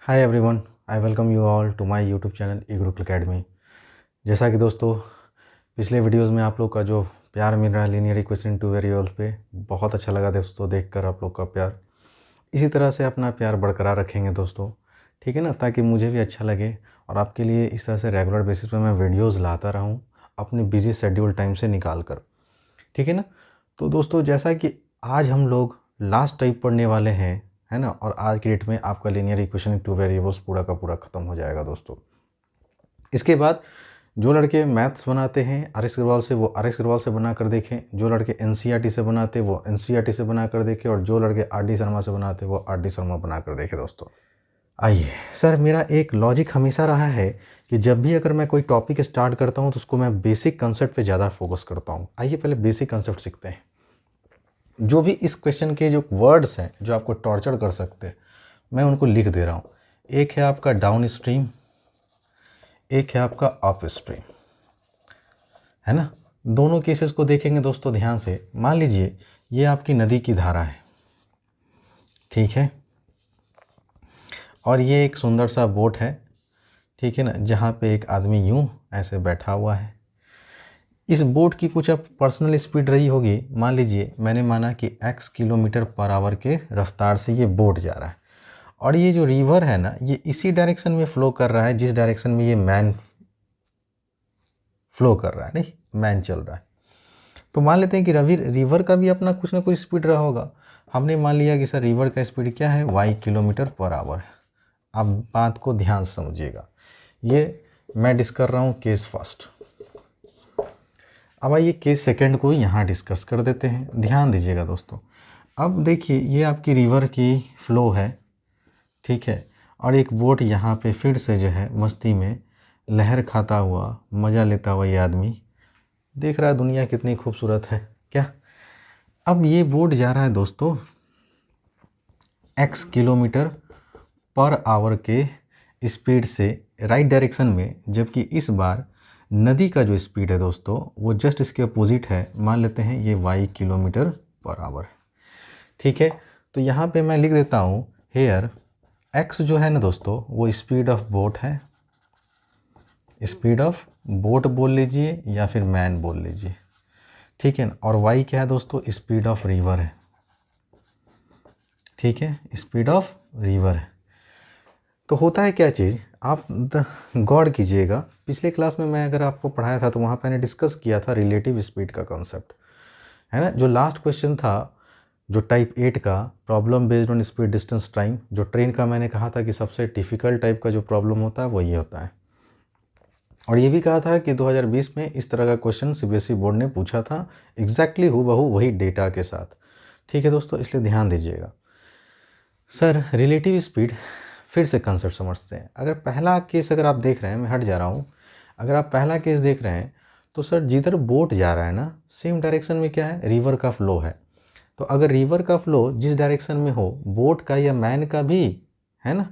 Hi everyone, I welcome you all to my YouTube channel E Gurukul academy. जैसा कि दोस्तों पिछले वीडियोस में आप लोग का जो प्यार मिल रहा है लीनियर इक्वेशन टू वेरिएबल पे, बहुत अच्छा लगा दोस्तों देखकर आप लोग का प्यार। इसी तरह से अपना प्यार बरकरार रखेंगे दोस्तों, ठीक है ना, ताकि मुझे भी अच्छा लगे और आपके लिए इस तरह से रेगुलर बेसिस पे मैं वीडियोज़ लाता रहूँ अपने बिजी शेड्यूल टाइम से निकाल कर, ठीक है ना। तो दोस्तों जैसा कि आज हम लोग लास्ट टाइप पढ़ने वाले हैं, है ना, और आज की डेट में आपका लीनियर इक्वेशन टू वेरिएबल्स पूरा का पूरा ख़त्म हो जाएगा दोस्तों। इसके बाद जो लड़के मैथ्स बनाते हैं आर एस अग्रवाल से, वो आर एस अग्रवाल से बना कर देखें। जो लड़के एनसीईआरटी से बनाते वो एनसीईआरटी से बना कर देखें, और जो लड़के आर डी शर्मा से बनाते वो आर डी शर्मा बना कर देखें दोस्तों। आइए सर, मेरा एक लॉजिक हमेशा रहा है कि जब भी अगर मैं कोई टॉपिक स्टार्ट करता हूँ तो उसको मैं बेसिक कंसेप्ट पे ज़्यादा फोकस करता हूँ। आइए पहले बेसिक कंसेप्ट सीखते हैं। जो भी इस क्वेश्चन के जो वर्ड्स हैं जो आपको टॉर्चर कर सकते हैं, मैं उनको लिख दे रहा हूँ। एक है आपका डाउन स्ट्रीम, एक है आपका अप स्ट्रीम, है ना। दोनों केसेस को देखेंगे दोस्तों ध्यान से। मान लीजिए ये आपकी नदी की धारा है, ठीक है, और ये एक सुंदर सा बोट है, ठीक है ना, जहाँ पे एक आदमी यूं ऐसे बैठा हुआ है। इस बोट की कुछ अब पर्सनल स्पीड रही होगी। मान लीजिए मैंने माना कि x किलोमीटर पर आवर के रफ्तार से ये बोट जा रहा है, और ये जो रिवर है ना ये इसी डायरेक्शन में फ़्लो कर रहा है जिस डायरेक्शन में ये मैन फ्लो कर रहा है, नहीं मैन चल रहा है। तो मान लेते हैं कि रिवर का भी अपना कुछ ना कुछ स्पीड रहा होगा। हमने मान लिया कि सर रिवर का स्पीड क्या है, y किलोमीटर पर आवर है। अब बात को ध्यान से समझिएगा, ये मैं डिस्कस कर रहा हूँ केस फर्स्ट। अब आइए केस सेकंड को यहाँ डिस्कस कर देते हैं। ध्यान दीजिएगा दोस्तों। अब देखिए ये आपकी रिवर की फ़्लो है, ठीक है, और एक बोट यहाँ पे फिर से जो है मस्ती में लहर खाता हुआ मज़ा लेता हुआ ये आदमी देख रहा है दुनिया कितनी खूबसूरत है क्या। अब ये बोट जा रहा है दोस्तों x किलोमीटर पर आवर के स्पीड से राइट डायरेक्शन में, जबकि इस बार नदी का जो स्पीड है दोस्तों वो जस्ट इसके अपोजिट है। मान लेते हैं ये y किलोमीटर पर आवर है, ठीक है। तो यहाँ पे मैं लिख देता हूँ हेयर x जो है ना दोस्तों वो स्पीड ऑफ बोट है, स्पीड ऑफ बोट बोल लीजिए या फिर मैन बोल लीजिए, ठीक है ना। और y क्या है दोस्तों, स्पीड ऑफ रिवर है, ठीक है, स्पीड ऑफ रिवर है। तो होता है क्या चीज़, आप गौर कीजिएगा। पिछले क्लास में मैं अगर आपको पढ़ाया था तो वहाँ पे मैंने डिस्कस किया था रिलेटिव स्पीड का कॉन्सेप्ट, है ना। जो लास्ट क्वेश्चन था जो टाइप 8 का problem based on speed distance time, जो ट्रेन का, मैंने कहा था कि सबसे डिफ़िकल्ट टाइप का जो प्रॉब्लम होता है वो ये होता है। और ये भी कहा था कि 2020 में इस तरह का क्वेश्चन सीबीएसई बोर्ड ने पूछा था, एग्जैक्टली हूबहू वही डेटा के साथ, ठीक है दोस्तों, इसलिए ध्यान दीजिएगा। सर रिलेटिव स्पीड फिर से कंसेप्ट समझते हैं। अगर पहला केस अगर आप देख रहे हैं, मैं हट जा रहा हूँ, अगर आप पहला केस देख रहे हैं तो सर जिधर बोट जा रहा है ना सेम डायरेक्शन में क्या है, रिवर का फ्लो है। तो अगर रिवर का फ्लो जिस डायरेक्शन में हो, बोट का या मैन का भी, है ना,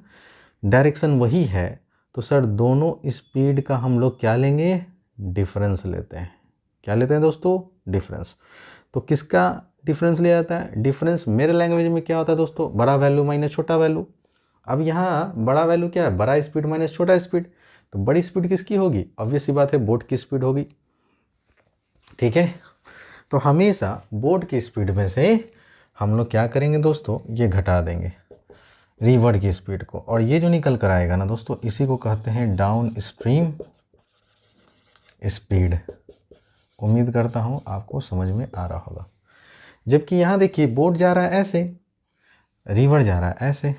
डायरेक्शन वही है, तो सर दोनों स्पीड का हम लोग क्या लेंगे, डिफरेंस लेते हैं। क्या लेते हैं दोस्तों, डिफरेंस। तो किसका डिफरेंस लिया जाता है, डिफरेंस मेरे लैंग्वेज में क्या होता है दोस्तों, बड़ा वैल्यू माइनस छोटा वैल्यू। अब यहाँ बड़ा वैल्यू क्या है, बड़ा स्पीड माइनस छोटा स्पीड। तो बड़ी स्पीड किसकी होगी, ऑब्वियस सी बात है बोट की स्पीड होगी, ठीक है। तो हमेशा बोट की स्पीड में से हम लोग क्या करेंगे दोस्तों, ये घटा देंगे रिवर की स्पीड को, और ये जो निकल कर आएगा ना दोस्तों इसी को कहते हैं डाउन स्ट्रीम स्पीड। उम्मीद करता हूँ आपको समझ में आ रहा होगा। जबकि यहाँ देखिए बोट जा रहा है ऐसे, रिवर जा रहा है ऐसे,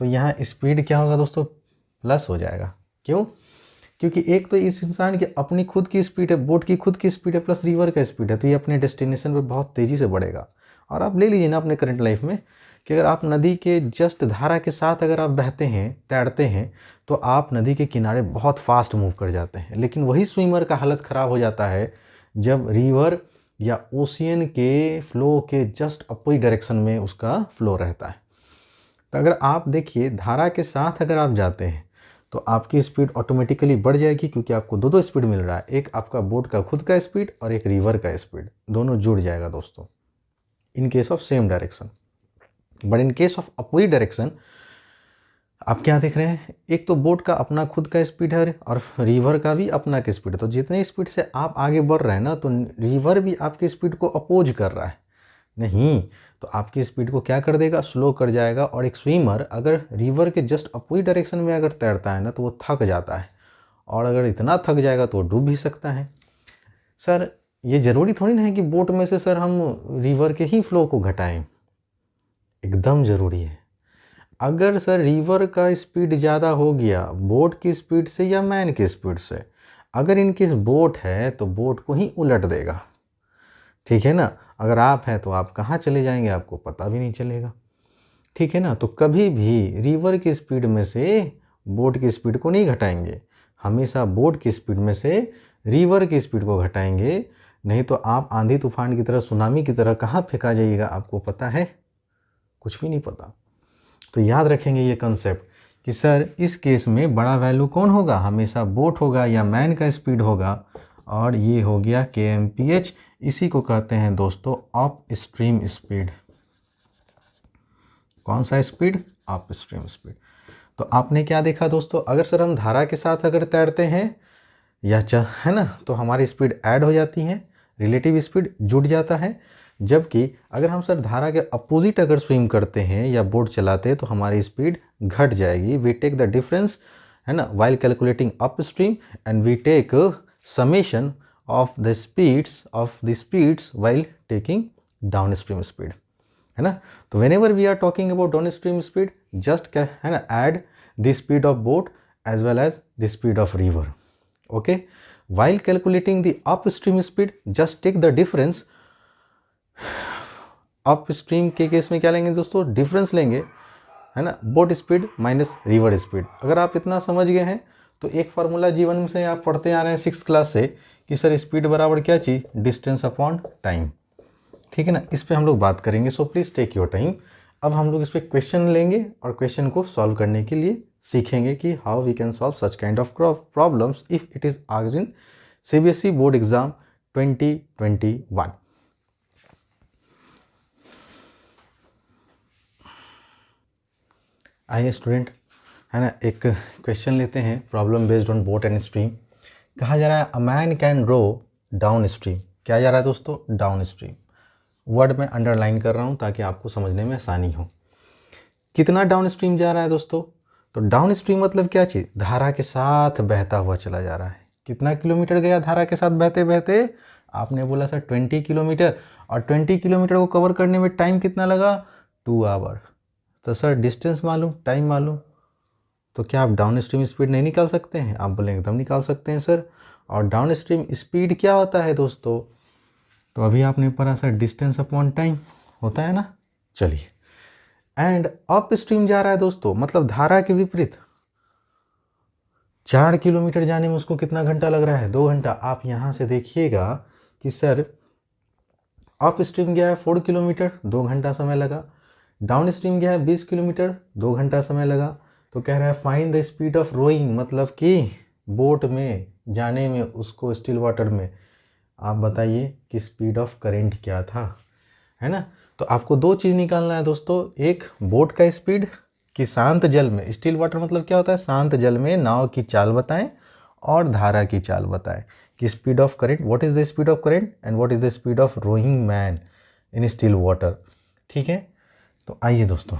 तो यहाँ स्पीड क्या होगा दोस्तों, प्लस हो जाएगा। क्यों, क्योंकि एक तो इस इंसान की अपनी खुद की स्पीड है, बोट की खुद की स्पीड है, प्लस रिवर का स्पीड है, तो ये अपने डेस्टिनेशन पे बहुत तेज़ी से बढ़ेगा। और आप ले लीजिए ना अपने करंट लाइफ में कि अगर आप नदी के जस्ट धारा के साथ अगर आप बहते हैं, तैरते हैं, तो आप नदी के किनारे बहुत फास्ट मूव कर जाते हैं। लेकिन वही स्विमर का हालत ख़राब हो जाता है जब रिवर या ओशियन के फ्लो के जस्ट अपोजिट डायरेक्शन में उसका फ्लो रहता है। तो अगर आप देखिए धारा के साथ अगर आप जाते हैं तो आपकी स्पीड ऑटोमेटिकली बढ़ जाएगी, क्योंकि आपको दो स्पीड मिल रहा है, एक आपका बोट का खुद का स्पीड और एक रिवर का स्पीड, दोनों जुड़ जाएगा दोस्तों in case of same direction. But in case of opposite direction आप क्या देख रहे हैं, एक तो बोट का अपना खुद का स्पीड है और रिवर का भी अपना का स्पीड है। तो जितने स्पीड से आप आगे बढ़ रहे हैं ना, तो रिवर भी आपकी स्पीड को अपोज कर रहा है, नहीं तो आपकी स्पीड को क्या कर देगा, स्लो कर जाएगा। और एक स्विमर अगर रिवर के जस्ट अपोजिट डायरेक्शन में अगर तैरता है ना, तो वो थक जाता है, और अगर इतना थक जाएगा तो वो डूब भी सकता है। सर ये ज़रूरी थोड़ी ना है कि बोट में से सर हम रिवर के ही फ्लो को घटाएं, एकदम ज़रूरी है। अगर सर रिवर का स्पीड ज़्यादा हो गया बोट की स्पीड से या मैन की स्पीड से, अगर इनकी बोट है तो बोट को ही उलट देगा, ठीक है ना। अगर आप हैं तो आप कहाँ चले जाएंगे आपको पता भी नहीं चलेगा, ठीक है ना। तो कभी भी रिवर की स्पीड में से बोट की स्पीड को नहीं घटाएंगे, हमेशा बोट की स्पीड में से रिवर की स्पीड को घटाएंगे, नहीं तो आप आंधी तूफान की तरह, सुनामी की तरह कहाँ फेंका जाइएगा आपको पता है, कुछ भी नहीं पता। तो याद रखेंगे ये कंसेप्ट कि सर इस केस में बड़ा वैल्यू कौन होगा, हमेशा बोट होगा या मैन का स्पीड होगा, और ये हो गया kmph। इसी को कहते हैं दोस्तों अप स्ट्रीम स्पीड। कौन सा स्पीड, अप स्ट्रीम स्पीड। तो आपने क्या देखा दोस्तों, अगर सर हम धारा के साथ अगर तैरते हैं या है ना, तो हमारी स्पीड ऐड हो जाती है, रिलेटिव स्पीड जुड़ जाता है। जबकि अगर हम सर धारा के अपोजिट अगर स्विम करते हैं या बोट चलाते हैं तो हमारी स्पीड घट जाएगी। वी टेक द डिफरेंस, है ना, while calculating up stream, and we take summation of the speeds while taking downstream speed, है ना। तो whenever we are talking about downstream speed, just क्या है ना, add the speed of boat as well as the speed of river, okay. While calculating the upstream speed, just take the difference. Upstream के case में क्या लेंगे दोस्तों, difference लेंगे, है ना, boat speed minus river speed. अगर आप इतना समझ गए हैं तो एक फार्मूला जीवन से आप पढ़ते आ रहे हैं 6th क्लास से कि सर स्पीड बराबर क्या चीज़, डिस्टेंस अपॉन टाइम, ठीक है ना। इस पे हम लोग बात करेंगे, so please take your time. अब हम लोग इस पे क्वेश्चन लेंगे और क्वेश्चन को सॉल्व करने के लिए सीखेंगे कि how we can solve such kind of problems if it is asked in CBSE board exam 2021। आइए स्टूडेंट, है ना, एक क्वेश्चन लेते हैं, problem based on boat and stream. कहा जा रहा है a man can row downstream. क्या जा रहा है दोस्तों, डाउन स्ट्रीम। वर्ड में अंडरलाइन कर रहा हूँ ताकि आपको समझने में आसानी हो। कितना डाउन स्ट्रीम जा रहा है दोस्तों, तो डाउन स्ट्रीम मतलब क्या चीज़, धारा के साथ बहता हुआ चला जा रहा है। कितना किलोमीटर गया धारा के साथ बहते बहते, आपने बोला सर 20 किलोमीटर, और 20 किलोमीटर को कवर करने में टाइम कितना लगा, 2 आवर। तो सर डिस्टेंस मालूम, टाइम मालूम, तो क्या आप डाउन स्ट्रीम स्पीड नहीं निकाल सकते हैं, आप बोलेंगे एकदम निकाल सकते हैं सर। और डाउन स्ट्रीम स्पीड क्या होता है दोस्तों, तो अभी आपने पढ़ा सर डिस्टेंस अपॉन टाइम होता है ना। चलिए, एंड अप स्ट्रीम जा रहा है दोस्तों, मतलब धारा के विपरीत। 4 किलोमीटर जाने में उसको कितना घंटा लग रहा है, 2 घंटा। आप यहाँ से देखिएगा कि सर अप स्ट्रीम गया है 4 किलोमीटर, 2 घंटा समय लगा। डाउन स्ट्रीम गया है 20 किलोमीटर, 2 घंटा समय लगा। तो कह रहा है find the speed of rowing, मतलब कि बोट में जाने में उसको स्टिल वाटर में। आप बताइए कि स्पीड ऑफ करेंट क्या था, है ना। तो आपको 2 चीज़ निकालना है दोस्तों, एक बोट का स्पीड कि शांत जल में, स्टिल वाटर मतलब क्या होता है, शांत जल में नाव की चाल बताएं, और धारा की चाल बताएं कि speed of current, what is the speed of current and what is the speed of rowing man in still water, ठीक है। तो आइए दोस्तों,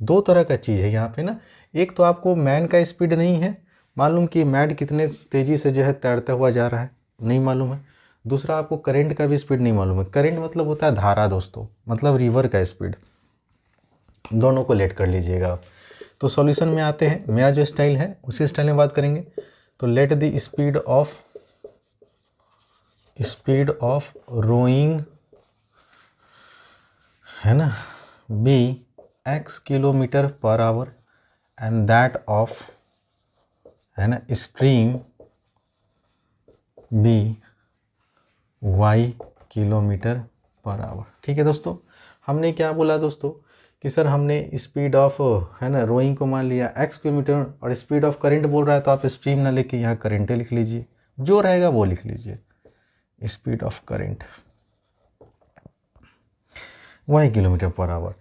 2 तरह का चीज़ है यहाँ पे ना। एक तो आपको मैन का स्पीड नहीं है मालूम कि मैन कितने तेज़ी से जो है तैरता हुआ जा रहा है, नहीं मालूम है। दूसरा आपको करंट का भी स्पीड नहीं मालूम है। करंट मतलब होता है धारा दोस्तों, मतलब रिवर का स्पीड। दोनों को लेट कर लीजिएगा आप। तो सॉल्यूशन में आते हैं, मेरा जो स्टाइल है उसी स्टाइल में बात करेंगे। तो let the speed of rowing, है ना, be x kilometre per hour and that of, है ना, stream be y kilometre per hour. ठीक है दोस्तों, हमने क्या बोला दोस्तों कि सर हमने स्पीड ऑफ, है ना, रोइंग को मान लिया x किलोमीटर, और स्पीड ऑफ करंट बोल रहा है तो आप स्ट्रीम ना लेके यहाँ करंट लिख लीजिए, जो रहेगा वो लिख लीजिए। Speed of current y kilometre per our.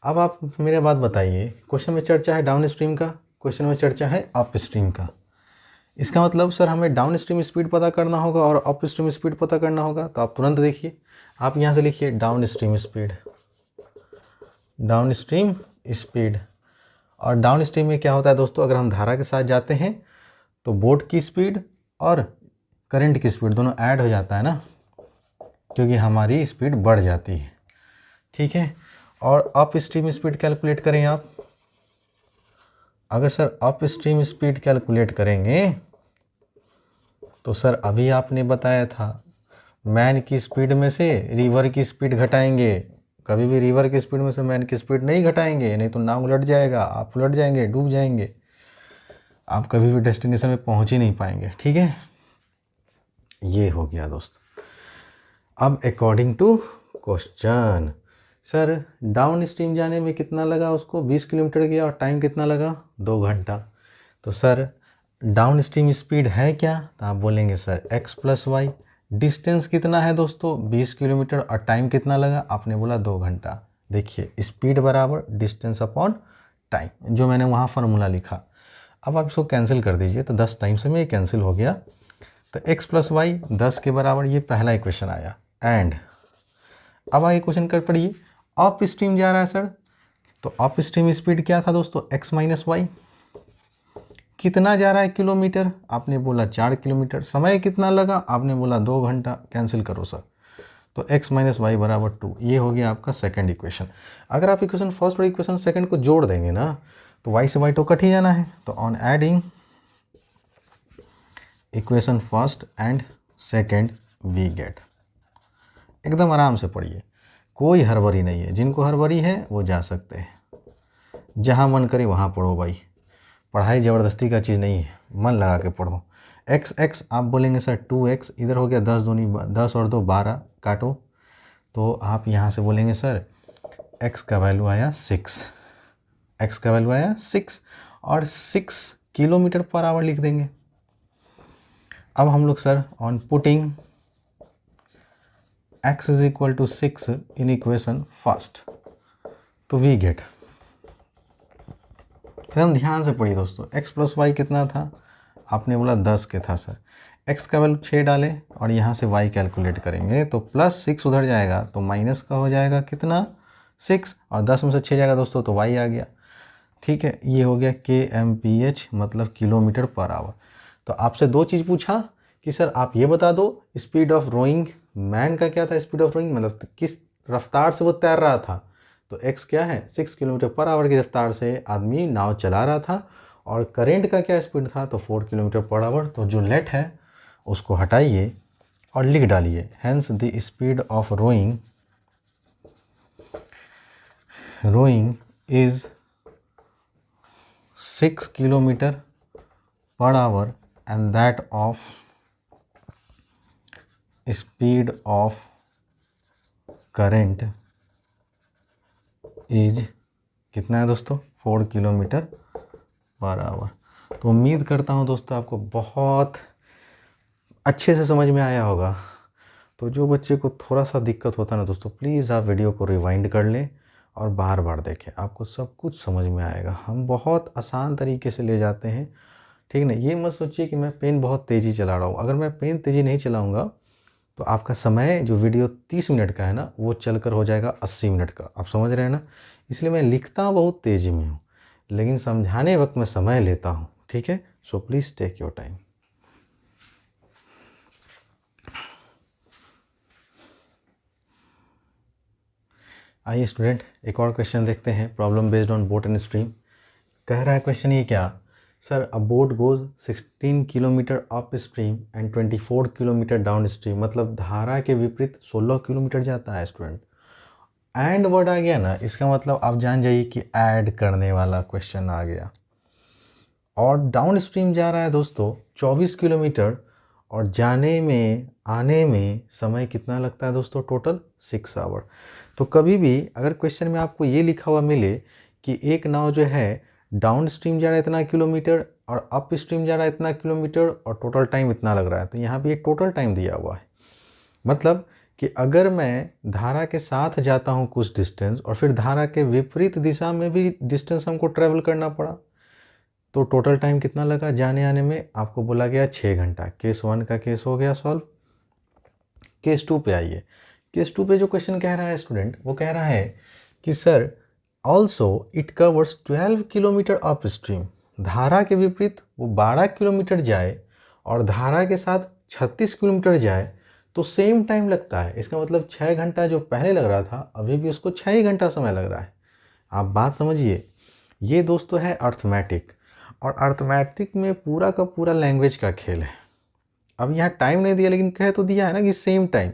अब आप मेरे बात बताइए, क्वेश्चन में चर्चा है डाउन स्ट्रीम का, क्वेश्चन में चर्चा है अप स्ट्रीम का। इसका मतलब सर हमें डाउन स्ट्रीम स्पीड पता करना होगा और अप स्ट्रीम स्पीड पता करना होगा। तो आप तुरंत देखिए, आप यहाँ से लिखिए down stream speed, down stream speed. और डाउन स्ट्रीम में क्या होता है दोस्तों, अगर हम धारा के साथ जाते हैं तो बोट की स्पीड और करंट की स्पीड दोनों ऐड हो जाता है ना, क्योंकि हमारी स्पीड बढ़ जाती है, ठीक है। और अप स्ट्रीम स्पीड कैलकुलेट करें आप, अगर sir up stream speed calculate करेंगे तो सर अभी आपने बताया था मैन की स्पीड में से रिवर की स्पीड घटाएंगे। कभी भी रिवर की स्पीड में से मैन की स्पीड नहीं घटाएंगे, नहीं तो नाव उलट जाएगा, आप उलट जाएंगे, डूब जाएंगे, आप कभी भी डेस्टिनेशन में पहुंच ही नहीं पाएंगे, ठीक है। ये हो गया दोस्त। अब according to question, sir down stream जाने में कितना लगा उसको, 20 किलोमीटर गया और टाइम कितना लगा, 2 घंटा। तो सर डाउन स्ट्रीम स्पीड है क्या, तो आप बोलेंगे सर x + y। डिस्टेंस कितना है दोस्तों, 20 किलोमीटर और टाइम कितना लगा, आपने बोला 2 घंटा। देखिए स्पीड बराबर डिस्टेंस अपॉन टाइम, जो मैंने वहाँ फार्मूला लिखा। अब आप इसको कैंसिल कर दीजिए, तो 10 टाइम से में ये कैंसिल हो गया। तो x + y 10 के बराबर, ये पहला इक्वेशन आया। एंड अब आगे क्वेश्चन कर पढ़िए, अप स्ट्रीम जा रहा है सर, तो अप स्ट्रीम स्पीड क्या था दोस्तों, x - y। कितना जा रहा है किलोमीटर, आपने बोला 4 किलोमीटर। समय कितना लगा, आपने बोला 2 घंटा। कैंसिल करो सर, तो x - y = 2। ये हो गया आपका सेकंड इक्वेशन। अगर आप इक्वेशन फर्स्ट और इक्वेशन सेकंड को जोड़ देंगे ना, तो y से y तो कट ही जाना है। तो on adding equation first and second we get. एकदम आराम से पढ़िए, कोई हड़बड़ी नहीं है। जिनको हड़बड़ी है वो जा सकते हैं, जहाँ मन करे वहाँ पढ़ो भाई। पढ़ाई ज़बरदस्ती का चीज़ नहीं है, मन लगा के पढ़ो। x आप बोलेंगे सर 2x, इधर हो गया 10 दूनी 10 और 2 12, काटो। तो आप यहाँ से बोलेंगे सर x का वैल्यू आया 6, x का वैल्यू आया 6 और 6 km/h लिख देंगे। अब हम लोग sir on putting x = 6 in equation first, तो वी गेट। एकदम ध्यान से पढ़िए दोस्तों, x + y कितना था, आपने बोला 10 के था सर। x का वैल्यू 6 डालें और यहाँ से y कैलकुलेट करेंगे तो +6 उधर जाएगा तो माइनस का हो जाएगा कितना, 6, और 10 में से 6 जाएगा दोस्तों तो y आ गया, ठीक है। ये हो गया kmph, मतलब km/h। तो आपसे दो चीज़ पूछा कि सर आप ये बता दो स्पीड ऑफ रोइंग, मैन का क्या था स्पीड ऑफ रोइंग, मतलब किस रफ्तार से वो तैर रहा था। तो x क्या है, 6 km/h की रफ्तार से आदमी नाव चला रहा था। और करेंट का क्या स्पीड था, तो 4 km/h। तो जो लेट है उसको हटाइए और लिख डालिए, hence the speed of rowing is 6 km/h and that of speed of current is कितना है दोस्तों, 4 km/h। तो उम्मीद करता हूँ दोस्तों आपको बहुत अच्छे से समझ में आया होगा। तो जो बच्चे को थोड़ा सा दिक्कत होता है ना दोस्तों, प्लीज़ आप वीडियो को रिवाइंड कर लें और बार बार देखें, आपको सब कुछ समझ में आएगा। हम बहुत आसान तरीके से ले जाते हैं, ठीक ना। ये मत सोचिए कि मैं पेन बहुत तेज़ी चला रहा हूँ। अगर मैं पेन तेज़ी नहीं चलाऊँगा तो आपका समय जो वीडियो 30 मिनट का है ना, वो चलकर हो जाएगा 80 मिनट का। आप समझ रहे हैं ना। इसलिए मैं लिखता बहुत तेज़ी में हूँ, लेकिन समझाने वक्त मैं समय लेता हूँ, ठीक है। So please take your time. आइए स्टूडेंट, एक और क्वेश्चन देखते हैं। Problem based on boat and stream. कह रहा है क्वेश्चन ये क्या, sir a boat goes 16 kilometre up stream and 24 kilometre down stream. मतलब धारा के विपरीत 16 किलोमीटर जाता है स्टूडेंट। एंड वर्ड आ गया ना, इसका मतलब आप जान जाइए कि ऐड करने वाला क्वेश्चन आ गया। और डाउन स्ट्रीम जा रहा है दोस्तों 24 किलोमीटर, और जाने में आने में समय कितना लगता है दोस्तों, टोटल 6 आवर। तो कभी भी अगर क्वेश्चन में आपको ये लिखा हुआ मिले कि एक नाव जो है डाउन स्ट्रीम जा रहा है इतना किलोमीटर और अप स्ट्रीम जा रहा है इतना किलोमीटर और टोटल टाइम इतना लग रहा है, तो यहाँ पे ये टोटल टाइम दिया हुआ है। मतलब कि अगर मैं धारा के साथ जाता हूँ कुछ डिस्टेंस और फिर धारा के विपरीत दिशा में भी डिस्टेंस हमको ट्रैवल करना पड़ा, तो टोटल टाइम कितना लगा जाने आने में? आपको बोला गया 6 घंटा। केस 1 का केस हो गया सॉल्व। केस 2 पे आइए। केस 2 पे जो क्वेश्चन कह रहा है स्टूडेंट, वो कह रहा है कि sir also it covers 12 kilometre up stream. धारा के विपरीत वो 12 किलोमीटर जाए और धारा के साथ 36 किलोमीटर जाए तो सेम टाइम लगता है। इसका मतलब 6 घंटा जो पहले लग रहा था अभी भी उसको 6 ही घंटा समय लग रहा है। आप बात समझिए, ये दोस्तों है अर्थमेटिक, और अर्थमेटिक में पूरा का पूरा लैंग्वेज का खेल है। अब यहाँ टाइम नहीं दिया लेकिन कह तो दिया है ना कि सेम टाइम।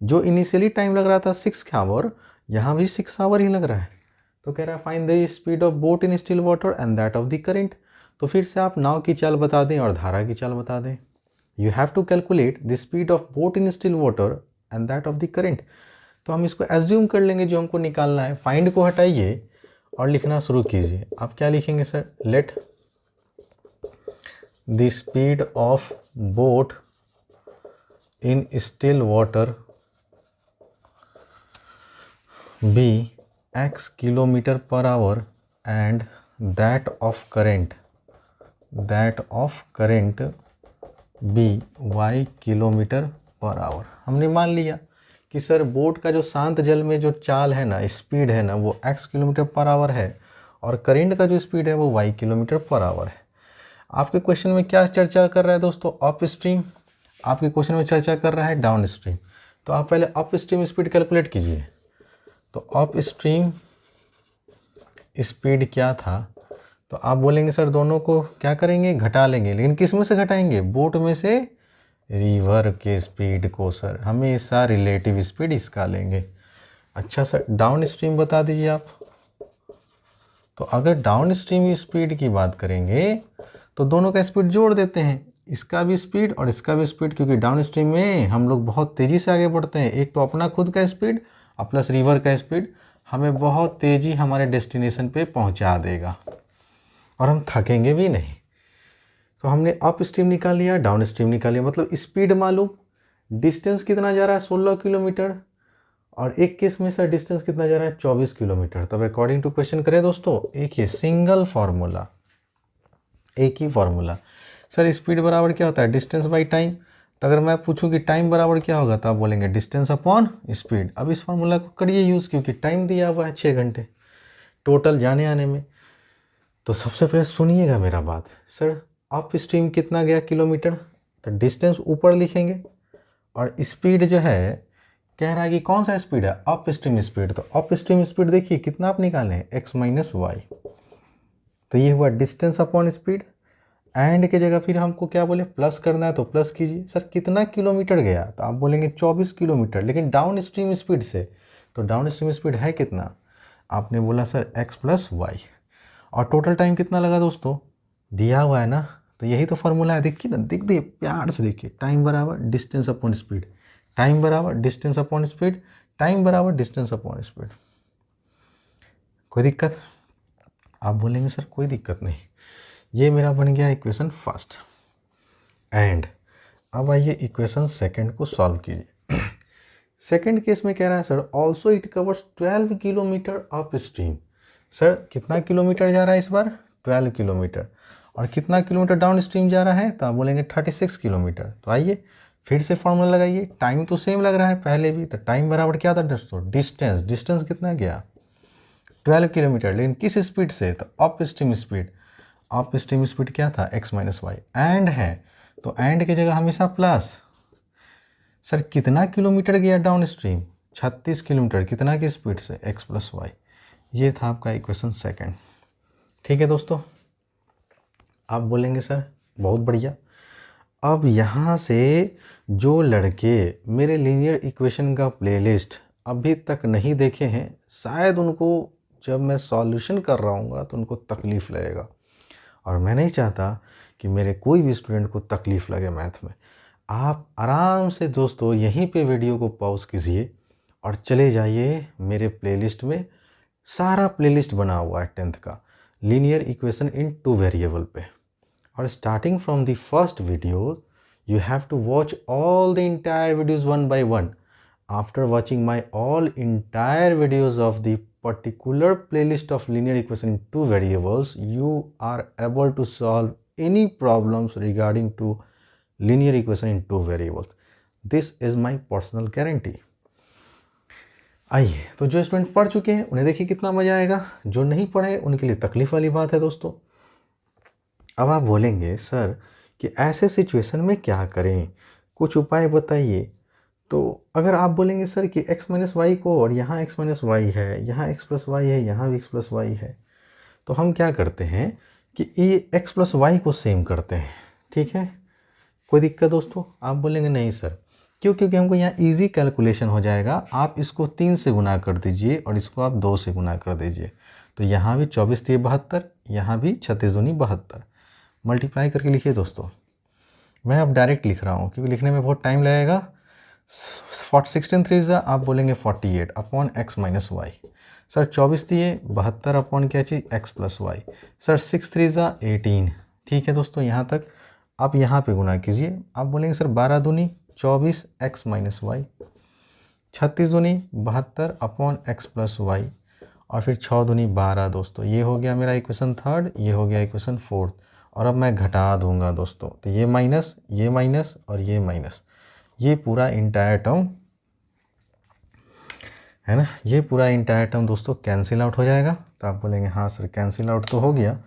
जो इनिशियली टाइम लग रहा था 6 आवर, यहाँ भी 6 आवर ही लग रहा है। तो कह रहा है find the speed of boat in still water and that of the current. तो फिर से आप नाव की चाल बता दें और धारा की चाल बता दें। You have to calculate the speed of boat in still water and that of the current. तो हम इसको एज्यूम कर लेंगे जो हमको निकालना है। फाइंड को हटाइए और लिखना शुरू कीजिए। आप क्या लिखेंगे sir? Let the speed of boat in still water be x kilometre per hour and that of current be y kilometre per hour. हमने मान लिया कि सर बोट का जो शांत जल में जो चाल है ना, स्पीड है ना, वो x किलोमीटर पर आवर है और करेंट का जो स्पीड है वो y किलोमीटर पर आवर है। आपके क्वेश्चन में क्या चर्चा कर रहा है दोस्तों? Up stream. आपके क्वेश्चन में चर्चा कर रहा है डाउन स्ट्रीम। तो आप पहले अप स्ट्रीम स्पीड कैलकुलेट कीजिए। तो अप स्ट्रीम स्पीड क्या था? तो आप बोलेंगे सर दोनों को क्या करेंगे? घटा लेंगे। लेकिन किस में से घटाएंगे? बोट में से रिवर के स्पीड को सर हमेशा रिलेटिव स्पीड इसका लेंगे। अच्छा सर डाउन स्ट्रीम बता दीजिए आप। तो अगर डाउन स्ट्रीम स्पीड की बात करेंगे तो दोनों का स्पीड जोड़ देते हैं, इसका भी स्पीड और इसका भी स्पीड, क्योंकि डाउन स्ट्रीम में हम लोग बहुत तेज़ी से आगे बढ़ते हैं। एक तो अपना खुद का स्पीड और प्लस रिवर का स्पीड हमें बहुत तेज़ी हमारे डेस्टिनेशन पे पहुंचा देगा और हम थकेंगे भी नहीं। तो हमने अप स्ट्रीम निकाल लिया, डाउन स्ट्रीम निकाल लिया, मतलब स्पीड मालूम, डिस्टेंस कितना जा रहा है 16 किलोमीटर, और एक केस में सर डिस्टेंस कितना जा रहा है 24 किलोमीटर। तब अकॉर्डिंग टू क्वेश्चन करें दोस्तों, एक ही सिंगल फार्मूला, एक ही फार्मूला। सर स्पीड बराबर क्या होता है? Distance by time. तो अगर मैं पूछूं कि टाइम बराबर क्या होगा तो आप बोलेंगे डिस्टेंस अपॉन स्पीड। अब इस फार्मूला को करिए यूज़, क्योंकि टाइम दिया हुआ है 6 घंटे टोटल जाने आने में। तो सबसे पहले सुनिएगा मेरा बात। सर अप स्ट्रीम कितना गया किलोमीटर? तो डिस्टेंस ऊपर लिखेंगे और स्पीड जो है कह रहा है कि कौन सा स्पीड है? Up stream speed. तो अप स्ट्रीम स्पीड देखिए कितना आप निकालें, x माइनस वाई। तो ये हुआ डिस्टेंस अपॉन स्पीड। एंड की जगह फिर हमको क्या बोले? प्लस करना है तो प्लस कीजिए। सर कितना किलोमीटर गया? तो आप बोलेंगे 24 किलोमीटर, लेकिन डाउन स्ट्रीम स्पीड से। तो डाउन स्ट्रीम स्पीड है कितना? आपने बोला सर x प्लस वाई। और टोटल टाइम कितना लगा दोस्तों? दिया हुआ है ना। तो यही तो फार्मूला है, देखिए ना, देखिए प्यार से देखिए। टाइम बराबर डिस्टेंस अपॉन स्पीड, टाइम बराबर डिस्टेंस अपॉन स्पीड, टाइम बराबर डिस्टेंस अपॉन स्पीड। कोई दिक्कत? आप बोलेंगे सर कोई दिक्कत नहीं। ये मेरा बन गया इक्वेशन फर्स्ट। एंड अब आइए इक्वेशन सेकंड को सॉल्व कीजिए। सेकंड केस में कह रहा है sir also it covers 12 kilometre up stream. Sir कितना किलोमीटर जा रहा है इस बार? 12 किलोमीटर। और कितना किलोमीटर डाउन स्ट्रीम जा रहा है? तो आप बोलेंगे 36 किलोमीटर। तो आइए फिर से फॉर्मूला लगाइए। टाइम तो सेम लग रहा है पहले भी, तो टाइम बराबर क्या था दोस्तों? डिस्टेंस। डिस्टेंस कितना गया? 12 किलोमीटर, लेकिन किस स्पीड से? तो up stream speed. Up stream speed क्या था? x minus Y. एंड है तो एंड की जगह हमेशा प्लस। सर कितना किलोमीटर गया डाउन स्ट्रीम? 36 किलोमीटर। कितना की स्पीड से? x plus y. ये था आपका इक्वेशन सेकंड। ठीक है दोस्तों, आप बोलेंगे सर बहुत बढ़िया। अब यहाँ से जो लड़के मेरे लीनियर इक्वेशन का प्लेलिस्ट अभी तक नहीं देखे हैं, शायद उनको जब मैं सॉल्यूशन कर रहा हूँगा तो उनको तकलीफ़ लगेगा, और मैं नहीं चाहता कि मेरे कोई भी स्टूडेंट को तकलीफ़ लगे मैथ में। आप आराम से दोस्तों यहीं पे वीडियो को पॉज कीजिए और चले जाइए मेरे प्लेलिस्ट में। सारा प्लेलिस्ट बना हुआ है 10th का लीनियर इक्वेशन इन 2 वेरिएबल पे, और starting from the first video you have to watch all the entire videos 1 by 1। after watching my all entire videos of the particular playlist of linear equation in two variables, you are able to solve any problems regarding to linear equation in two variables. This is my personal guarantee. आइए, तो जो student पढ़ चुके हैं उन्हें देखिए कितना मजा आएगा, जो नहीं पढ़े उनके लिए तकलीफ वाली बात है दोस्तों। अब आप बोलेंगे सर कि ऐसे सिचुएशन में क्या करें, कुछ उपाय बताइए। तो अगर आप बोलेंगे सर कि x माइनस वाई को, और यहाँ x माइनस वाई है, यहाँ x प्लस वाई है, यहाँ भी x प्लस वाई है, तो हम क्या करते हैं कि ये x प्लस वाई को सेम करते हैं। ठीक है, कोई दिक्कत दोस्तों? आप बोलेंगे नहीं सर, क्यों? क्योंकि हमको यहाँ इजी कैलकुलेशन हो जाएगा। आप इसको 3 से गुना कर दीजिए और इसको आप 2 से गुना कर दीजिए, तो यहाँ भी 24 3 72, यहाँ भी 36 दूनी 72, मल्टीप्लाई करके लिखिए दोस्तों। मैं अब डायरेक्ट लिख रहा हूँ क्योंकि लिखने में बहुत टाइम लगेगा। 16 3 आप बोलेंगे 48 upon x minus y. Sir 24 दिए 72 अपॉन क्या चीज़ x प्लस वाई। सर 6 3 18। ठीक है दोस्तों, यहाँ तक आप यहाँ पे गुना कीजिए। आप बोलेंगे सर 12 दूनी 24 x माइनस वाई, 36 दूनी 72 अपॉन x प्लस वाई, और फिर 6 दूनी 12 दोस्तों। ये हो गया मेरा इक्वेशन थर्ड, ये हो गया इक्वेशन फोर्थ। और अब मैं घटा दूंगा दोस्तों, तो ये माइनस और ये माइनस, ये पूरा इंटायर टर्म है ना, ये पूरा इंटायर टर्म दोस्तों कैंसिल आउट हो जाएगा। तो आप बोलेंगे हाँ सर कैंसिल आउट तो हो गया।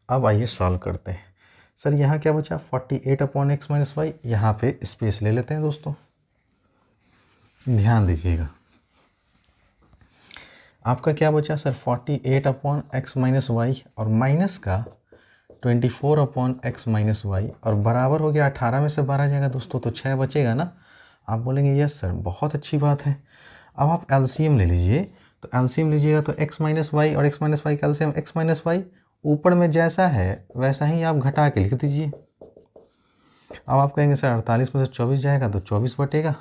अब आइए सॉल्व करते हैं। सर यहाँ क्या बचा 48 अपॉन एक्स माइनस वाई, यहाँ पे स्पेस ले लेते हैं दोस्तों, ध्यान दीजिएगा। आपका क्या बचा sir 48 upon x minus y और माइनस का 24 अपॉन एक्स माइनस वाई, और बराबर हो गया 18 में से 12 जाएगा दोस्तों, तो 6 बचेगा ना। आप बोलेंगे यस सर, बहुत अच्छी बात है। अब आप एलसीएम ले लीजिए, तो एलसीएम लीजिएगा तो एक्स माइनस वाई और एक्स माइनस वाई का एलसीएम एक्स माइनस वाई, ऊपर में जैसा है वैसा ही आप घटा के लिख दीजिए। अब आप कहेंगे सर 48 में से 24 जाएगा तो 24 बटेगा।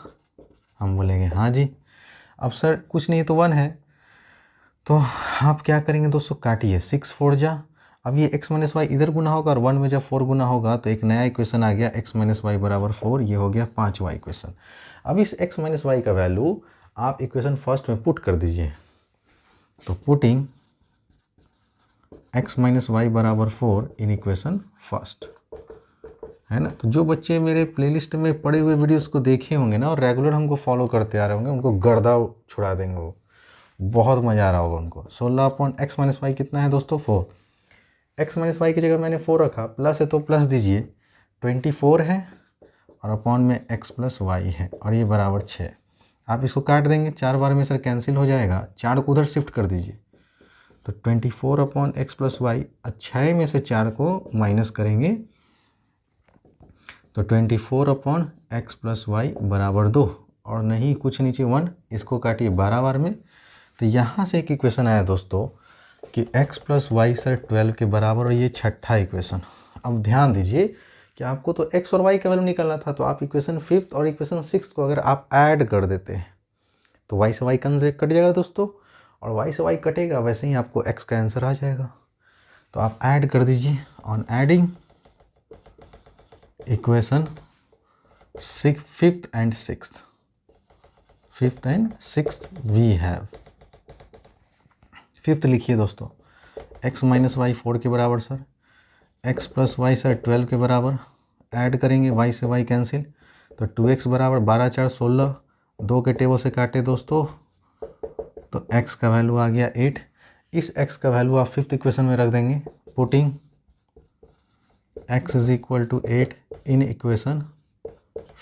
हम बोलेंगे हाँ जी। अब सर कुछ नहीं तो 1 है, तो आप क्या करेंगे दोस्तों, काटिए 6 4 जा। अब ये x माइनस वाई इधर गुना होगा और 1 में जब 4 गुना होगा तो एक नया इक्वेशन आ गया x माइनस वाई बराबर 4, ये हो गया 5वां इक्वेशन। अब इस x माइनस वाई का वैल्यू आप इक्वेशन फर्स्ट में पुट कर दीजिए, तो पुटिंग x माइनस वाई बराबर 4 इन इक्वेशन फर्स्ट, है ना। तो जो बच्चे मेरे प्लेलिस्ट में पड़े हुए वीडियोस को देखे होंगे ना और रेगुलर हमको फॉलो करते आ रहे होंगे, उनको गर्दा छुड़ा देंगे, वो बहुत मज़ा आ रहा होगा उनको। 16 अपॉन एक्स माइनस वाई कितना है दोस्तों 4। एक्स माइनस वाई की जगह मैंने 4 रखा, प्लस है तो प्लस दीजिए, 24 है और अपॉन में x प्लस वाई है और ये बराबर 6। आप इसको काट देंगे, 4 बार में सर कैंसिल हो जाएगा, 4 को उधर शिफ्ट कर दीजिए, तो 24 अपॉन एक्स प्लस वाई, 6 में से 4 को माइनस करेंगे तो 24 अपॉन एक्स प्लस वाई बराबर 2, और नहीं कुछ नीचे 1, इसको काटिए 12 बार में। तो यहाँ से एक इक्वेशन आया दोस्तों कि x प्लस वाई सर 12 के बराबर, और ये छठा इक्वेशन। अब ध्यान दीजिए कि आपको तो x और y का वैल्यू निकालना था, तो आप इक्वेशन 5th और इक्वेशन 6th को अगर आप ऐड कर देते हैं तो y से y कट जाएगा दोस्तों, और y से y कटेगा वैसे ही आपको x का आंसर आ जाएगा। तो आप ऐड कर दीजिए। On adding equation 5th and 6th we have, 5th लिखिए दोस्तों, x माइनस वाई 4 के बराबर sir, x plus y sir 12 के बराबर, ऐड करेंगे y से y कैंसिल, तो 2x बराबर 12 4 16, 2 के टेबल से काटे दोस्तों तो x का वैल्यू आ गया 8। इस x का वैल्यू आप 5th इक्वेशन में रख देंगे, putting x is equal to 8 in equation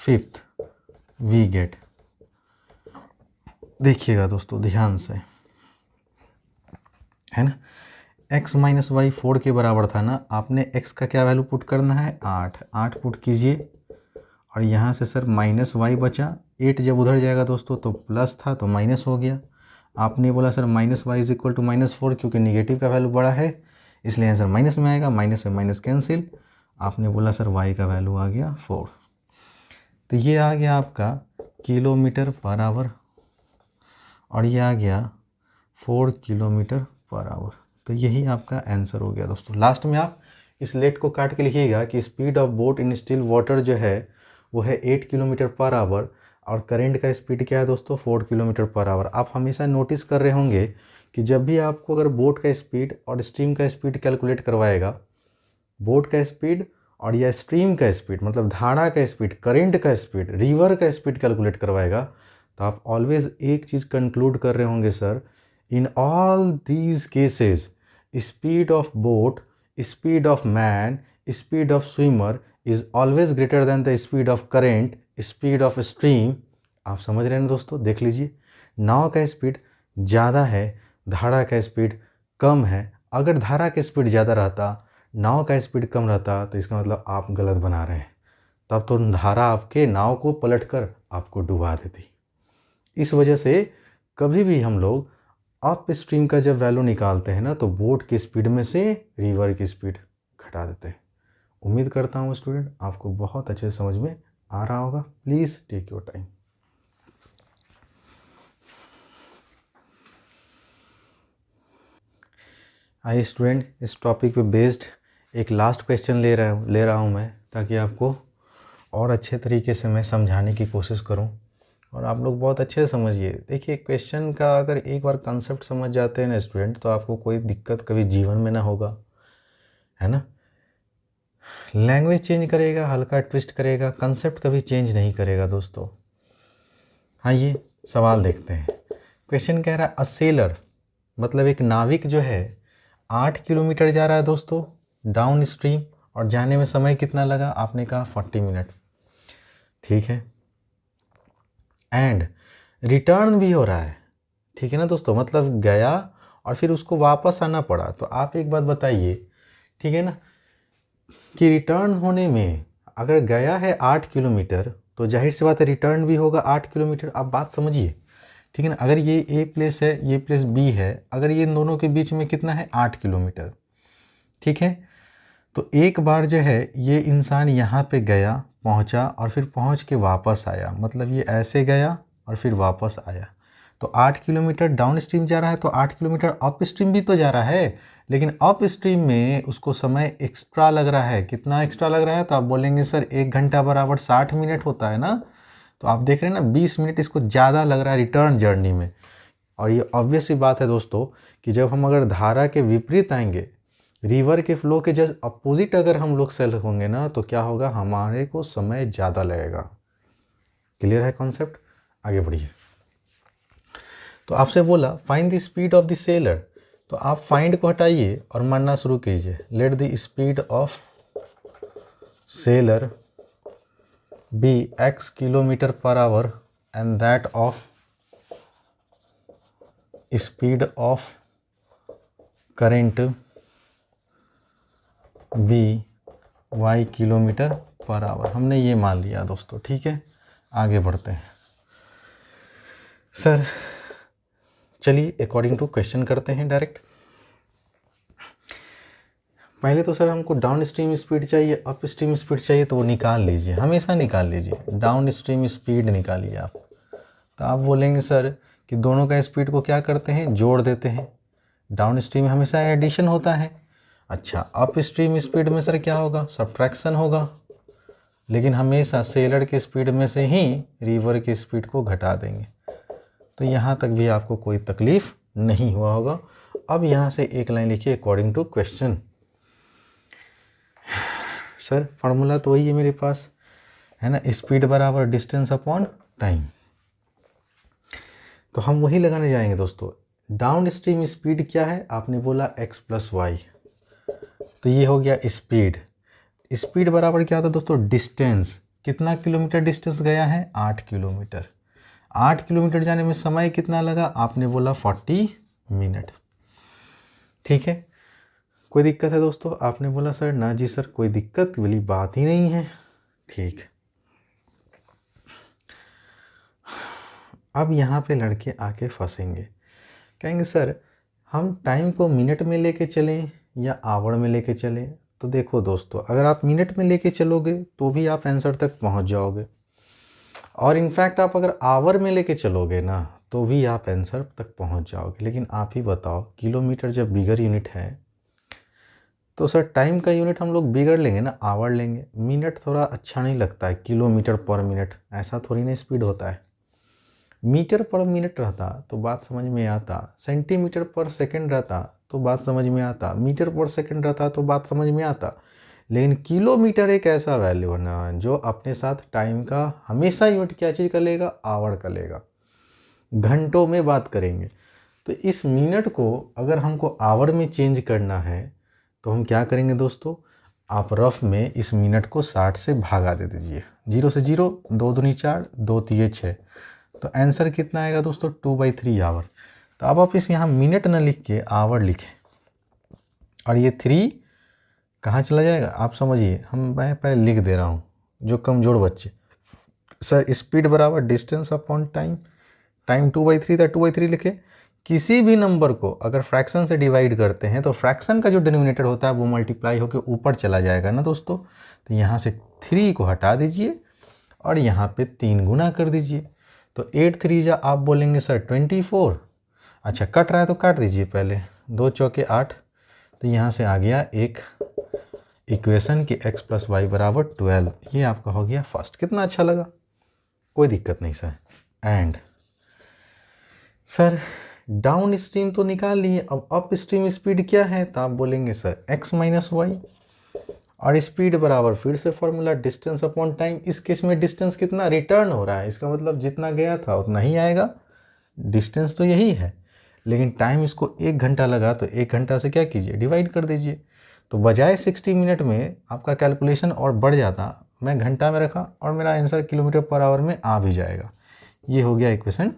5th we get. देखिएगा दोस्तों ध्यान से, है ना, x माइनस वाई 4 के बराबर था ना, आपने x का क्या वैल्यू पुट करना है 8 पुट कीजिए, और यहाँ से सर माइनस वाई बचा, 8 जब उधर जाएगा दोस्तों तो प्लस था तो माइनस हो गया। आपने बोला sir minus y is equal to -4, क्योंकि निगेटिव का वैल्यू बड़ा है इसलिए आंसर माइनस में आएगा, माइनस से माइनस कैंसिल। आपने बोला सर y का वैल्यू आ गया 4, तो ये आ गया आपका किलोमीटर पर आवर, और ये आ गया 4 किलोमीटर पर आवर। तो यही आपका आंसर हो गया दोस्तों। लास्ट में आप इस लेट को काट के लिखिएगा कि speed of boat in still water जो है वो है 8 किलोमीटर पर आवर, और करंट का स्पीड क्या है दोस्तों 4 किलोमीटर पर आवर। आप हमेशा नोटिस कर रहे होंगे कि जब भी आपको अगर बोट का स्पीड और स्ट्रीम का स्पीड कैलकुलेट करवाएगा, बोट का स्पीड और या स्ट्रीम का स्पीड मतलब धारा का स्पीड, करंट का स्पीड, रिवर का स्पीड कैलकुलेट करवाएगा, तो आप ऑलवेज एक चीज़ कंक्लूड कर रहे होंगे sir, in all these cases speed of boat, speed of man, speed of swimmer is always greater than the speed of current, speed of stream. आप समझ रहे हैं दोस्तों, देख लीजिए, नाव का स्पीड ज़्यादा है, धारा का स्पीड कम है। अगर धारा का स्पीड ज़्यादा रहता, नाव का स्पीड कम रहता, तो इसका मतलब आप गलत बना रहे हैं, तब तो धारा आपके नाव को पलटकर आपको डुबा देती। इस वजह से कभी भी हम लोग अप स्ट्रीम का जब वैल्यू निकालते हैं ना, तो बोट की स्पीड में से रिवर की स्पीड घटा देते हैं। उम्मीद करता हूँ स्टूडेंट आपको बहुत अच्छे से समझ में आ रहा होगा। Please take your time. आइए स्टूडेंट, इस टॉपिक पे बेस्ड एक लास्ट क्वेश्चन ले रहा हूँ मैं, ताकि आपको और अच्छे तरीके से मैं समझाने की कोशिश करूँ और आप लोग बहुत अच्छे से समझिए। देखिए, क्वेश्चन का अगर एक बार कंसेप्ट समझ जाते हैं ना स्टूडेंट, तो आपको कोई दिक्कत कभी जीवन में ना होगा, है ना। लैंग्वेज चेंज करेगा, हल्का ट्विस्ट करेगा, कंसेप्ट कभी चेंज नहीं करेगा दोस्तों। हाँ, ये सवाल देखते हैं। क्वेश्चन कह रहा है अ सेलर, मतलब एक नाविक जो है 8 किलोमीटर जा रहा है दोस्तों डाउन स्ट्रीम, और जाने में समय कितना लगा, आपने कहा 40 मिनट, ठीक है। एंड रिटर्न भी हो रहा है, ठीक है ना दोस्तों, मतलब गया और फिर उसको वापस आना पड़ा। तो आप एक बात बताइए, ठीक है ना, कि रिटर्न होने में अगर गया है 8 किलोमीटर, तो जाहिर सी बात है रिटर्न भी होगा 8 किलोमीटर। आप बात समझिए, ठीक है ना। अगर ये ए प्लेस है, ये प्लेस बी है, अगर ये इन दोनों के बीच में कितना है 8 किलोमीटर, ठीक है। तो एक बार जो है ये इंसान यहाँ पे गया, पहुँचा और फिर पहुँच के वापस आया, मतलब ये ऐसे गया और फिर वापस आया। तो 8 किलोमीटर डाउन स्ट्रीम जा रहा है, तो 8 किलोमीटर अप स्ट्रीम भी तो जा रहा है, लेकिन अप स्ट्रीम में उसको समय एक्स्ट्रा लग रहा है। कितना एक्स्ट्रा लग रहा है, तो आप बोलेंगे सर 1 घंटा बराबर 60 मिनट होता है ना। तो आप देख रहे हैं ना 20 मिनट इसको ज़्यादा लग रहा है रिटर्न जर्नी में। और ये ऑब्वियस सी बात है दोस्तों कि जब हम अगर धारा के विपरीत आएंगे, रिवर के फ्लो के जस्ट अपोजिट अगर हम लोग सेल होंगे ना, तो क्या होगा, हमारे को समय ज़्यादा लगेगा। क्लियर है कॉन्सेप्ट? आगे बढ़िए। तो आपसे बोला find the speed of the sailor, तो आप फाइंड को हटाइए और मानना शुरू कीजिए। Let the speed of sailor be x kilometre per hour and that of speed of current be y kilometre per hour. हमने ये मान लिया दोस्तों, ठीक है। आगे बढ़ते हैं सर, चलिए अकॉर्डिंग टू क्वेश्चन करते हैं डायरेक्ट। पहले तो सर हमको डाउन स्ट्रीम स्पीड चाहिए, अप स्ट्रीम स्पीड चाहिए, तो वो निकाल लीजिए, हमेशा निकाल लीजिए। डाउन स्ट्रीम स्पीड निकालिए आप। तो आप बोलेंगे सर कि दोनों का स्पीड को क्या करते हैं, जोड़ देते हैं। डाउन स्ट्रीम में हमेशा एडिशन होता है। अच्छा, अप स्ट्रीम स्पीड में सर क्या होगा, सब्ट्रैक्शन होगा। लेकिन हमेशा सेलर के स्पीड में से ही रिवर की स्पीड को घटा देंगे। तो यहाँ तक भी आपको कोई तकलीफ नहीं हुआ होगा। अब यहाँ से एक लाइन लिखिए according to question. Sir formula तो वही है मेरे पास, है ना, स्पीड बराबर डिस्टेंस अपॉन टाइम। तो हम वही लगाने जाएंगे दोस्तों। डाउन स्ट्रीम स्पीड क्या है, आपने बोला x प्लस वाई, तो ये हो गया स्पीड। स्पीड बराबर क्या होता है दोस्तों, डिस्टेंस। कितना किलोमीटर डिस्टेंस गया है, 8 किलोमीटर। 8 किलोमीटर जाने में समय कितना लगा, आपने बोला 40 मिनट, ठीक है। कोई दिक्कत है दोस्तों, आपने बोला सर ना जी सर कोई दिक्कत वाली बात ही नहीं है, ठीक। अब यहाँ पे लड़के आके फंसेंगे, कहेंगे सर हम टाइम को मिनट में लेके चलें या आवर में लेके चलें। तो देखो दोस्तों, अगर आप मिनट में लेके चलोगे तो भी आप आंसर तक पहुँच जाओगे, और इनफैक्ट आप अगर आवर में लेके चलोगे ना तो भी आप आंसर तक पहुँच जाओगे। लेकिन आप ही बताओ, किलोमीटर जब बिगर यूनिट है तो सर टाइम का यूनिट हम लोग बिगड़ लेंगे ना, आवर लेंगे। मिनट थोड़ा अच्छा नहीं लगता है, किलोमीटर पर मिनट ऐसा थोड़ी ना स्पीड होता है। मीटर पर मिनट रहता तो बात समझ में आता, सेंटीमीटर पर सेकंड रहता तो बात समझ में आता, मीटर पर सेकंड रहता तो बात समझ में आता। लेकिन किलोमीटर एक ऐसा वैल्यू है ना जो अपने साथ टाइम का हमेशा यूनिट क्या चीज़ का लेगा, आवर का लेगा। घंटों में बात करेंगे तो इस मिनट को अगर हमको आवर में चेंज करना है तो हम क्या करेंगे दोस्तों, आप रफ में इस मिनट को 60 से भागा दे दीजिए। 0 से 0, 2 दूनी 4, 2 तिये 6, तो आंसर कितना आएगा दोस्तों, 2/3 आवर। तो अब आप इस यहाँ मिनट न लिख के आवर लिखें और ये 3 कहाँ चला जाएगा आप समझिए। मैं पहले लिख दे रहा हूँ, जो कमज़ोर बच्चे, सर स्पीड बराबर डिस्टेंस अपॉन टाइम, टाइम 2/3 था, 2/3 लिखे। किसी भी नंबर को अगर फ्रैक्शन से डिवाइड करते हैं तो फ्रैक्शन का जो डिनोमिनेटर होता है वो मल्टीप्लाई होकर ऊपर चला जाएगा ना दोस्तों। तो यहाँ से 3 को हटा दीजिए और यहाँ पे 3 गुना कर दीजिए। तो 8 3 जा आप बोलेंगे सर 24। अच्छा कट रहा है तो काट दीजिए पहले, 2 चौके 8। तो यहाँ से आ गया एक इक्वेशन कि x + y बराबर 12। ये आपका हो गया फर्स्ट। कितना अच्छा लगा, कोई दिक्कत नहीं sir. And sir down stream तो निकाल लिए, अब अप स्ट्रीम स्पीड क्या है, तो आप बोलेंगे सर x - y और स्पीड बराबर फिर से फॉर्मूला डिस्टेंस अपॉन टाइम। इस केस में डिस्टेंस कितना रिटर्न हो रहा है, इसका मतलब जितना गया था उतना ही आएगा। डिस्टेंस तो यही है लेकिन टाइम इसको 1 घंटा लगा तो 1 घंटा से क्या कीजिए, डिवाइड कर दीजिए। तो बजाय 60 मिनट में आपका कैलकुलेशन और बढ़ जाता, मैं घंटा में रखा और मेरा आंसर किलोमीटर पर आवर में आ भी जाएगा। ये हो गया इक्वेशन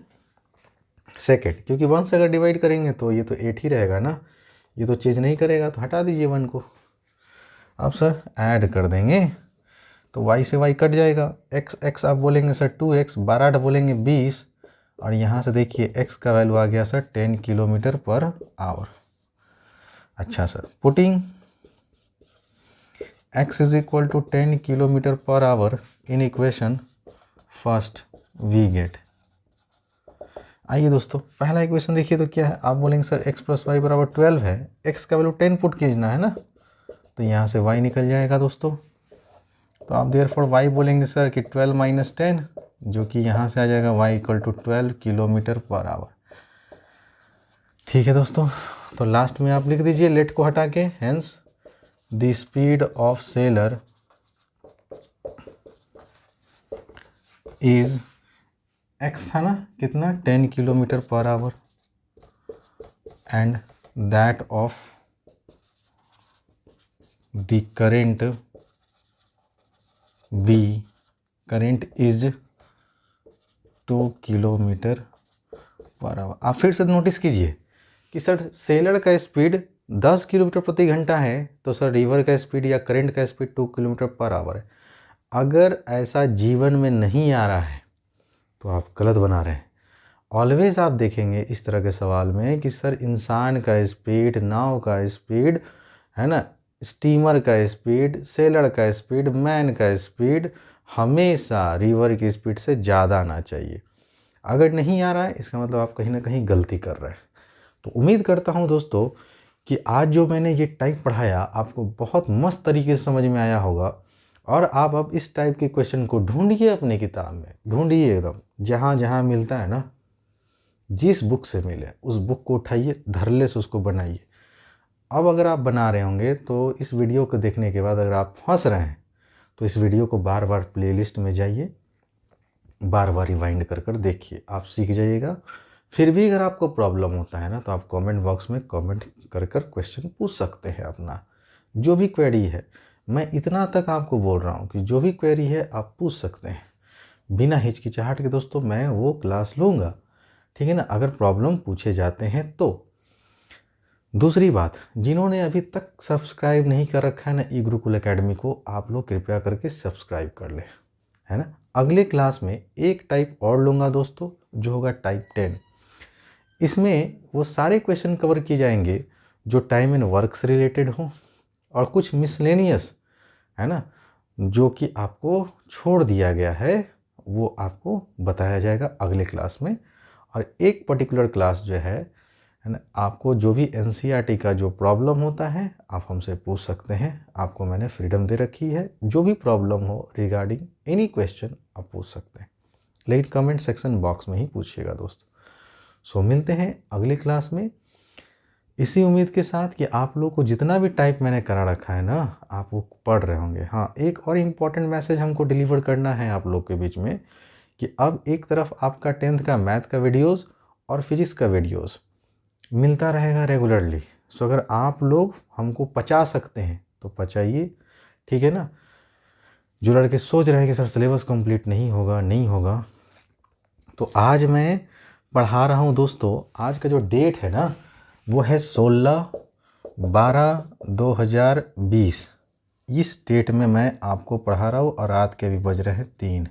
सेकेंड, क्योंकि 1 से अगर डिवाइड करेंगे तो ये तो 8 ही रहेगा ना, ये तो चेंज नहीं करेगा, तो हटा दीजिए 1 को। अब सर ऐड कर देंगे तो y से y कट जाएगा, x आप बोलेंगे सर 2x, 12 बोलेंगे 20 और यहाँ से देखिए x का वैल्यू आ गया सर 10 किलोमीटर पर आवर। अच्छा sir putting x = 10 kilometre per hour in equation first we get. आइए दोस्तों पहला इक्वेशन देखिए तो क्या है, आप बोलेंगे सर x + y बराबर 12 है, x का वैल्यू 10 पुट कीजना है ना, तो यहाँ से y निकल जाएगा दोस्तों। तो आप देयरफॉर y बोलेंगे सर कि 12 - 10, जो कि यहाँ से आ जाएगा y = 12 किलोमीटर पर आवर। ठीक है दोस्तों, तो लास्ट में आप लिख दीजिए लेट को हटा के, hence the speed of seller is x था ना कितना, 10 kilometre per hour and that of the current v current is 2 kilometre per our. आप फिर से नोटिस कीजिए कि सर सेलर का स्पीड 10 किलोमीटर प्रति घंटा है, तो सर रिवर का स्पीड या करंट का स्पीड 2 किलोमीटर पर आवर है। अगर ऐसा जीवन में नहीं आ रहा है तो आप गलत बना रहे हैं। ऑलवेज आप देखेंगे इस तरह के सवाल में कि सर इंसान का स्पीड, नाव का स्पीड है ना, स्टीमर का स्पीड, सेलर का स्पीड, मैन का स्पीड हमेशा रिवर की स्पीड से ज़्यादा आना चाहिए। अगर नहीं आ रहा है इसका मतलब आप कहीं ना कहीं गलती कर रहे हैं। तो उम्मीद करता हूं दोस्तों कि आज जो मैंने ये टाइप पढ़ाया आपको बहुत मस्त तरीके से समझ में आया होगा और आप अब इस टाइप के क्वेश्चन को ढूंढिए अपनी किताब में, ढूंढिए एकदम जहाँ जहाँ मिलता है ना, जिस बुक से मिले उस बुक को उठाइए, धरले से उसको बनाइए। अब अगर आप बना रहे होंगे तो इस वीडियो को देखने के बाद अगर आप फंस रहे हैं तो इस वीडियो को बार बार प्लेलिस्ट में जाइए, बार बार रिवाइंड कर कर देखिए, आप सीख जाइएगा। फिर भी अगर आपको प्रॉब्लम होता है ना तो आप कमेंट बॉक्स में कमेंट कर कर क्वेश्चन पूछ सकते हैं अपना, जो भी क्वेरी है। मैं इतना तक आपको बोल रहा हूँ कि जो भी क्वेरी है आप पूछ सकते हैं बिना हिचकिचाहट के दोस्तों, मैं वो क्लास लूँगा, ठीक है ना, अगर प्रॉब्लम पूछे जाते हैं तो। दूसरी बात, जिन्होंने अभी तक सब्सक्राइब नहीं कर रखा है ना ई गुरुकुल एकेडमी को, आप लोग कृपया करके सब्सक्राइब कर ले, है ना। अगले क्लास में एक टाइप और लूँगा दोस्तों, जो होगा टाइप 10। इसमें वो सारे क्वेश्चन कवर किए जाएंगे जो टाइम एंड वर्क से रिलेटेड हो और कुछ मिसलेनियस, है ना, जो कि आपको छोड़ दिया गया है वो आपको बताया जाएगा अगले क्लास में। और एक पर्टिकुलर क्लास जो है है ना। आपको जो भी एनसीईआरटी का जो प्रॉब्लम होता है आप हमसे पूछ सकते हैं, आपको मैंने फ्रीडम दे रखी है। जो भी प्रॉब्लम हो रिगार्डिंग एनी क्वेश्चन आप पूछ सकते हैं, लेकिन कमेंट सेक्शन बॉक्स में ही पूछिएगा दोस्तों। सो मिलते हैं अगली क्लास में, इसी उम्मीद के साथ कि आप लोग को जितना भी टाइप मैंने करा रखा है ना आप वो पढ़ रहे होंगे। हाँ, एक और इम्पॉर्टेंट मैसेज हमको डिलीवर करना है आप लोग के बीच में कि अब एक तरफ आपका 10th का मैथ का वीडियोस और फिजिक्स का वीडियोस मिलता रहेगा रेगुलरली। सो अगर आप लोग हमको पचा सकते हैं तो पचाइए, ठीक है ना। जो लड़के सोच रहे हैं कि सर सिलेबस कंप्लीट नहीं होगा, तो आज मैं पढ़ा रहा हूँ दोस्तों। आज का जो डेट है ना वो है 16/12/2020। इस डेट में मैं आपको पढ़ा रहा हूँ और रात के भी बज रहे हैं 3।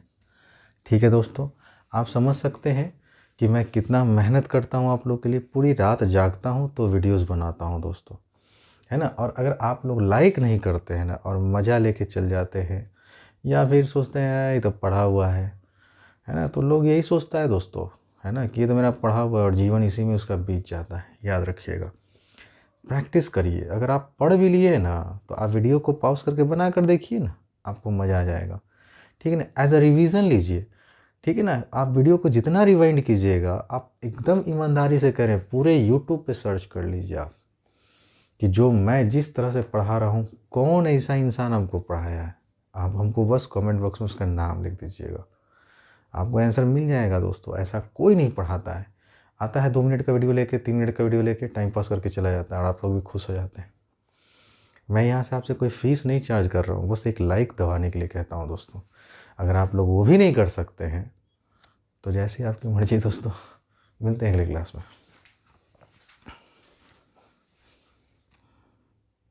ठीक है दोस्तों, आप समझ सकते हैं कि मैं कितना मेहनत करता हूँ आप लोग के लिए। पूरी रात जागता हूँ तो वीडियोस बनाता हूँ दोस्तों, है ना। और अगर आप लोग लाइक नहीं करते हैं ना और मज़ा लेके चल जाते हैं या फिर सोचते हैं ये तो पढ़ा हुआ है ना, तो लोग यही सोचता है दोस्तों, है ना, कि ये तो मेरा पढ़ा हुआ है और जीवन इसी में उसका बीत जाता है। याद रखिएगा, प्रैक्टिस करिए। अगर आप पढ़ भी लिए ना तो आप वीडियो को पॉज करके बना कर देखिए ना, आपको मज़ा आ जाएगा। ठीक है ना, एज अ रिवीजन लीजिए। ठीक है ना, आप वीडियो को जितना रिवाइंड कीजिएगा, आप एकदम ईमानदारी से करें, पूरे यूट्यूब पे सर्च कर लीजिए आप कि जो मैं जिस तरह से पढ़ा रहा हूँ कौन ऐसा इंसान हमको पढ़ाया है। आप हमको बस कमेंट बॉक्स में उसका नाम लिख दीजिएगा, आपको आंसर मिल जाएगा दोस्तों। ऐसा कोई नहीं पढ़ाता है, आता है 2 मिनट का वीडियो लेके 3 मिनट का वीडियो लेके टाइम पास करके चला जाता है और आप लोग भी खुश हो जाते हैं। मैं यहाँ से आपसे कोई फ़ीस नहीं चार्ज कर रहा हूँ, बस एक लाइक दबाने के लिए कहता हूँ दोस्तों। अगर आप लोग वो भी नहीं कर सकते हैं तो जैसे आपकी मर्ज़ी दोस्तों। मिलते हैं अगली क्लास में।